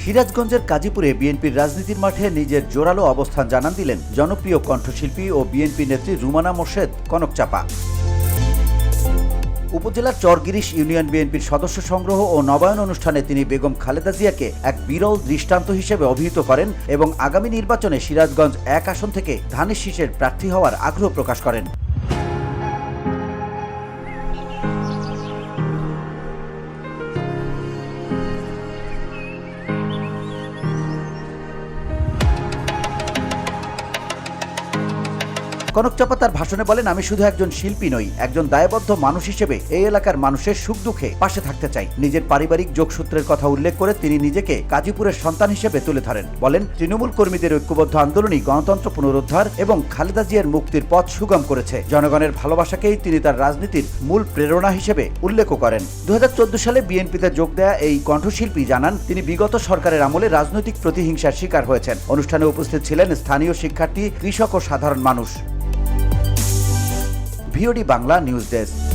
সিরাজগঞ্জের কাজীপুরে বিএনপির রাজনীতির মাঠে নিজের জোরালো অবস্থান জানান দিলেন জনপ্রিয় কণ্ঠশিল্পী ও বিএনপি নেত্রী রুমানা মোর্শেদ কনকচাপা। উপজেলার চরগিরিশ ইউনিয়ন বিএনপির সদস্য সংগ্রহ ও নবায়ন অনুষ্ঠানে তিনি বেগম খালেদা জিয়াকে এক বিরল দৃষ্টান্ত হিসেবে অভিহিত করেন এবং আগামী নির্বাচনে সিরাজগঞ্জ ১ আসন থেকে ধানের শীষের প্রার্থী হওয়ার আগ্রহ প্রকাশ করেন। কনকচাপা তার ভাষণে বলেন, আমি শুধু একজন শিল্পী নই, একজন দায়বদ্ধ মানুষ হিসেবে এই এলাকার মানুষের সুখ দুঃখে পাশে থাকতে চাই। নিজের পারিবারিক যোগসূত্রের কথা উল্লেখ করে তিনি নিজেকে গাজীপুরের সন্তান হিসেবে তুলে ধরেন। বলেন, তৃণমূল কর্মীদের ঐক্যবদ্ধ আন্দোলনই গণতন্ত্র পুনরুদ্ধার এবং খালেদা জিয়ার মুক্তির পথ সুগম করেছে। জনগণের ভালোবাসাকেই তিনি তার রাজনীতির মূল প্রেরণা হিসেবে উল্লেখ করেন। ২০১৪ সালে বিএনপিতে যোগ দেয়া এই কণ্ঠশিল্পী জানান, তিনি বিগত সরকারের আমলে রাজনৈতিক প্রতিহিংসার শিকার হয়েছেন। অনুষ্ঠানে উপস্থিত ছিলেন স্থানীয় শিক্ষার্থী, কৃষক ও সাধারণ মানুষ। VOD Bangla news desk.